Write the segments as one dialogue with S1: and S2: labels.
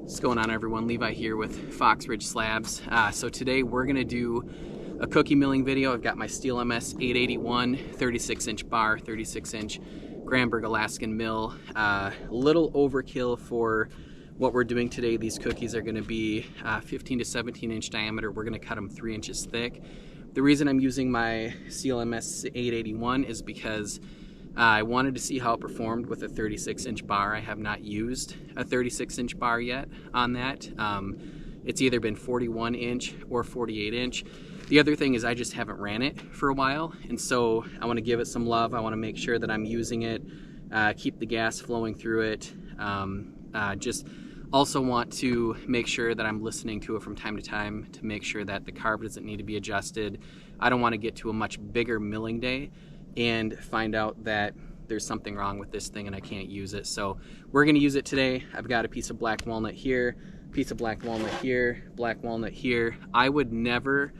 S1: What's going on, everyone? Levi here with Fox Ridge Slabs. So today we're going to do a cookie milling video. I've got my Steel MS 881 36-inch bar, 36-inch Granberg Alaskan mill. A little overkill for what we're doing today. These cookies are going to be 15 to 17 inch diameter. We're going to cut them 3 inches thick. The reason I'm using my Steel MS 881 is because I wanted to see how it performed with a 36-inch bar. I have not used a 36-inch bar yet on that. It's either been 41-inch or 48-inch. The other thing is I just haven't ran it for a while, and so I want to give it some love. I want to make sure that I'm using it, keep the gas flowing through it. Just also want to make sure that I'm listening to it from time to time to make sure that the carb doesn't need to be adjusted. I don't want to get to a much bigger milling day and find out that there's something wrong with this thing and I can't use it. So we're gonna use it today. I've got a piece of black walnut here, piece of black walnut here, black walnut here. I would never,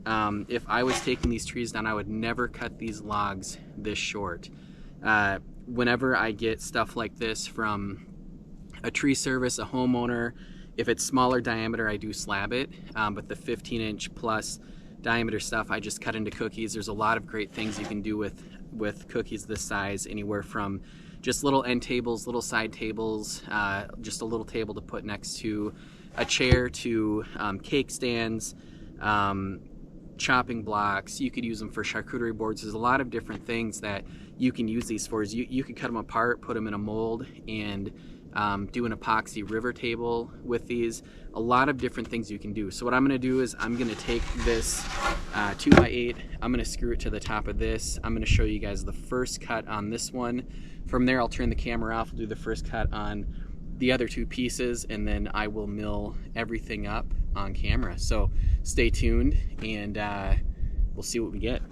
S1: if I was taking these trees down, I would never cut these logs this short. Whenever I get stuff like this from a tree service, a homeowner, if it's smaller diameter, I do slab it, but the 15-inch plus diameter stuff I just cut into cookies. There's a lot of great things you can do with cookies this size, anywhere from just little end tables, little side tables, just a little table to put next to a chair, to cake stands, chopping blocks. You could use them for charcuterie boards. There's a lot of different things that you can use these for. You could cut them apart, put them in a mold, and do an epoxy river table with these. A lot of different things you can do. So what I'm going to do is I'm going to take this 2x8, I'm going to screw it to the top of this. I'm going to show you guys the first cut on this one. From there I'll turn the camera off, I'll do the first cut on the other two pieces, and then I will mill everything up on camera. So stay tuned and we'll see what we get.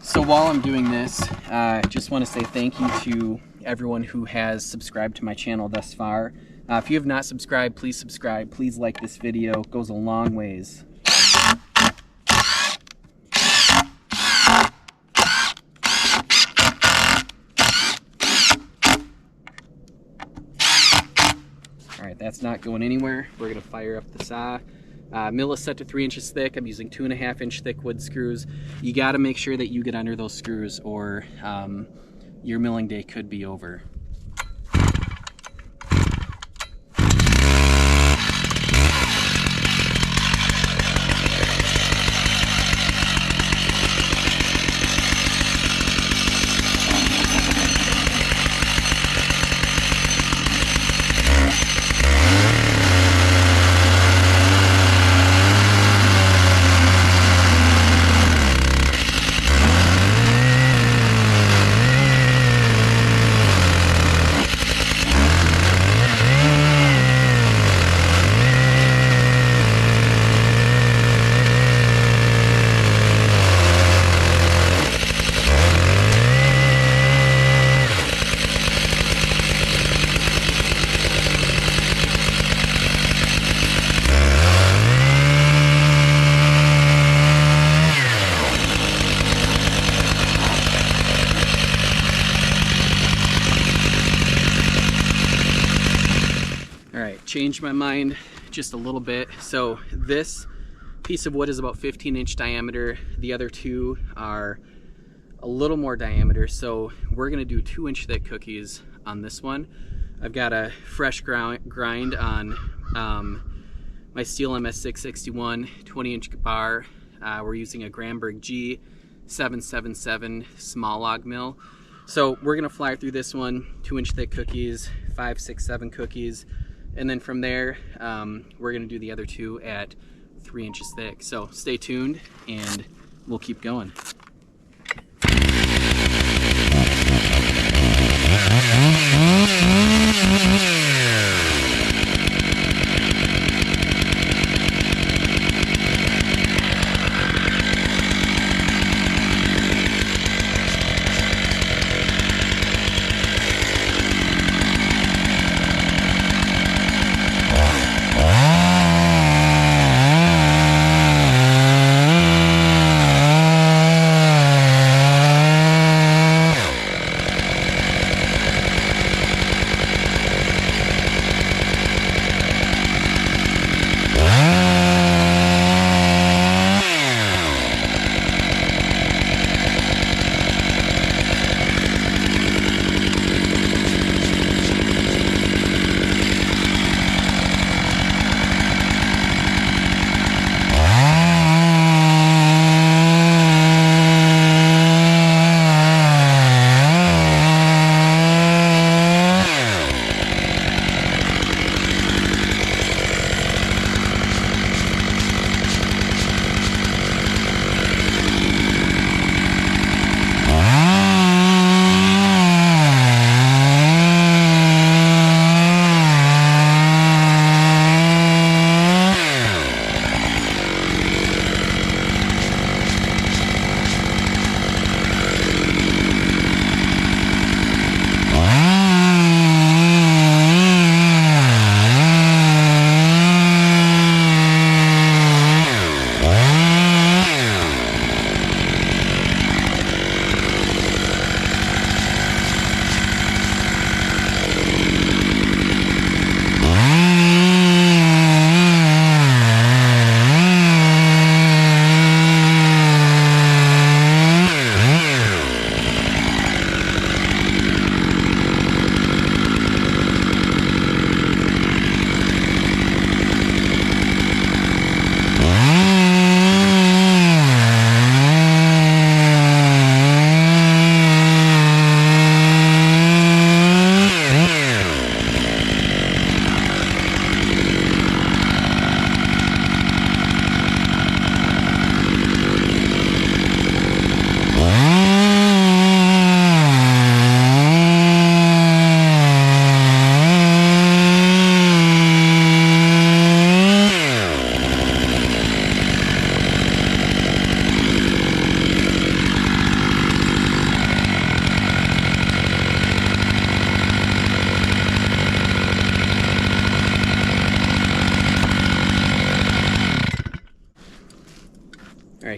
S1: So while I'm doing this, I just want to say thank you to everyone who has subscribed to my channel thus far. If you have not subscribed, please subscribe. Please like this video. It goes a long ways. Alright, that's not going anywhere. We're going to fire up the saw. Mill is set to 3 inches thick. I'm using 2.5-inch thick wood screws. You got to make sure that you get under those screws, or your milling day could be over. Changed my mind just a little bit. So this piece of wood is about 15-inch diameter. The other two are a little more diameter. So we're gonna do 2-inch thick cookies on this one. I've got a fresh grind on my Steel MS 661 20-inch bar. We're using a Granberg G 777 small log mill. So we're gonna fly through this one, 2-inch thick cookies, 5, 6, 7 cookies. And then from there, we're gonna do the other two at 3 inches thick. So stay tuned and we'll keep going.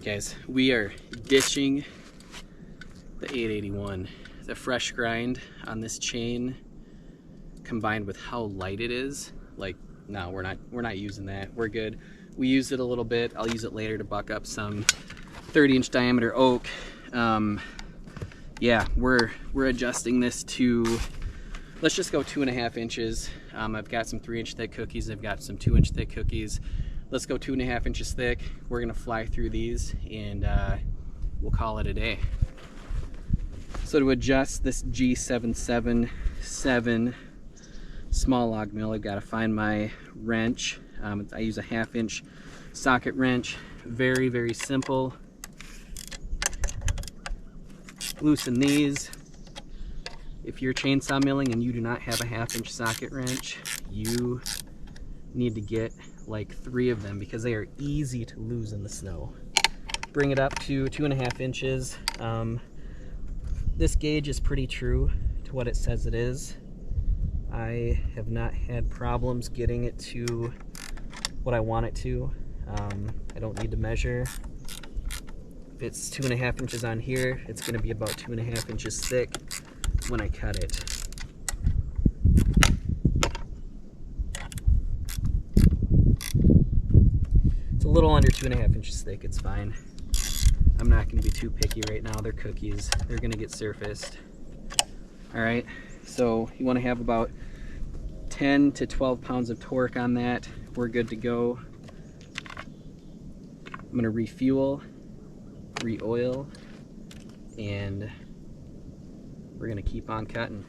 S1: right, guys, we are ditching the 881. The fresh grind on this chain combined with how light it is, like, no, we're not using that. We're good. We used it a little bit. I'll use it later to buck up some 30-inch diameter oak. Yeah, we're adjusting this to, let's just go 2.5 inches. I've got some 3-inch thick cookies. I've got some 2-inch thick cookies. Let's go 2.5 inches thick. We're gonna fly through these and we'll call it a day. So to adjust this G777 small log mill, I've got to find my wrench. I use a 1/2 inch socket wrench. Very, very simple. Loosen these. If you're chainsaw milling and you do not have a 1/2 inch socket wrench, you need to get like 3 of them because they are easy to lose in the snow. Bring it up to 2.5 inches. This gauge is pretty true to what it says it is. I have not had problems getting it to what I want it to. I don't need to measure. If it's 2.5 inches on here, it's going to be about 2.5 inches thick when I cut it. It's a little under 2.5 inches thick, it's fine. I'm not going to be too picky right now. They're cookies. They're going to get surfaced. Alright, so you want to have about 10 to 12 pounds of torque on that. We're good to go. I'm going to refuel, re-oil, and we're going to keep on cutting.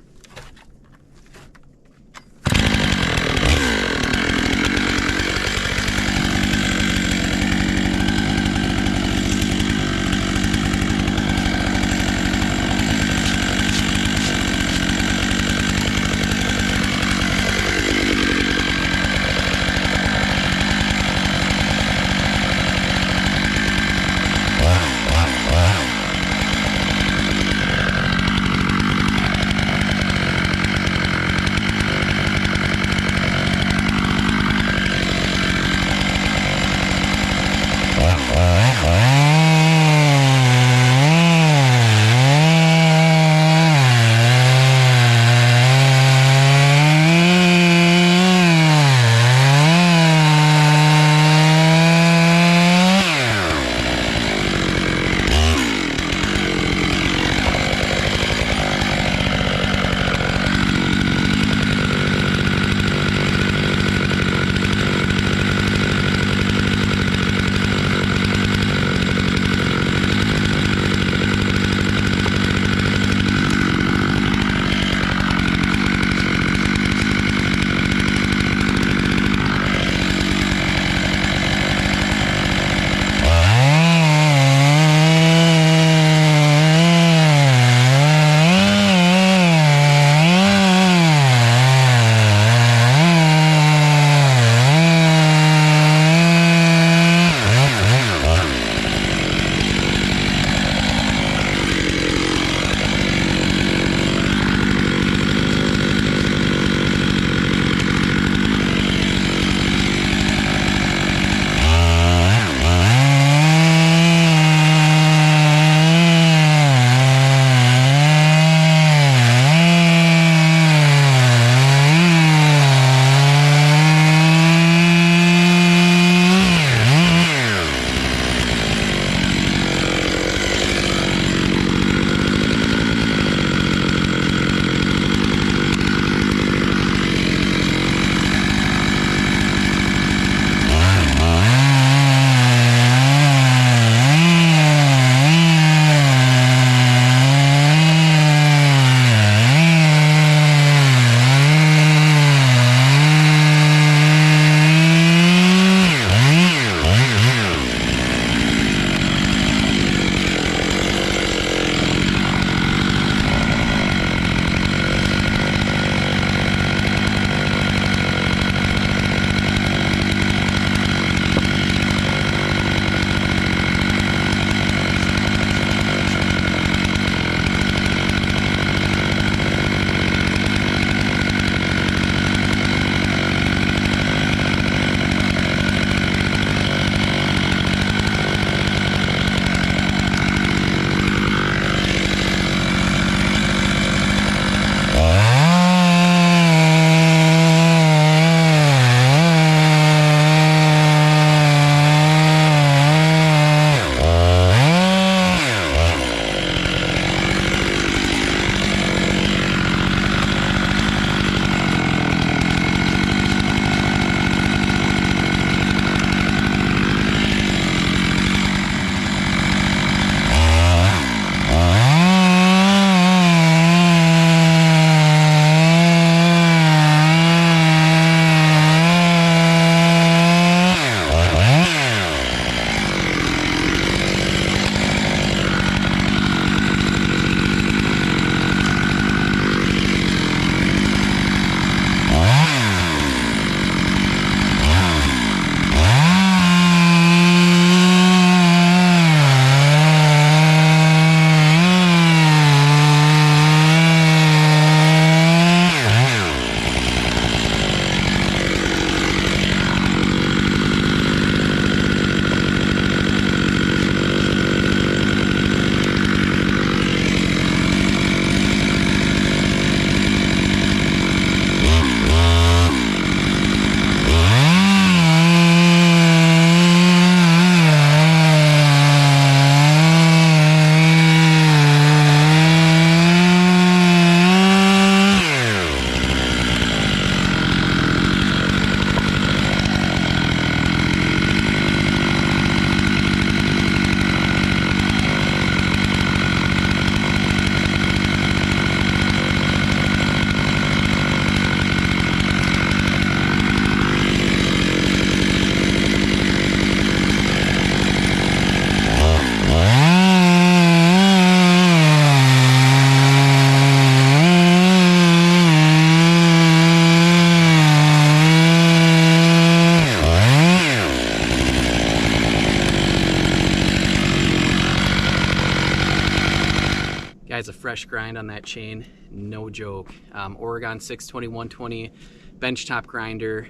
S1: grind on that chain, no joke. Oregon 620/120 benchtop grinder,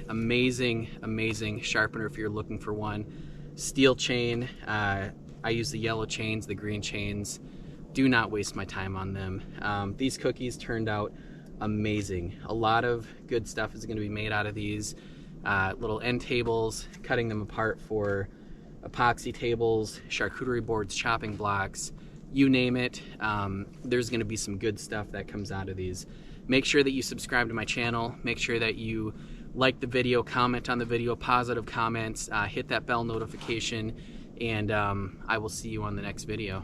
S1: amazing sharpener if you're looking for one. Steel chain, I use the yellow chains, the green chains. Do not waste my time on them. These cookies turned out amazing. A lot of good stuff is going to be made out of these. Little end tables, cutting them apart for epoxy tables, charcuterie boards, chopping blocks, you name it. There's going to be some good stuff that comes out of these. Make sure that you subscribe to my channel. Make sure that you like the video, comment on the video, positive comments, hit that bell notification, and I will see you on the next video.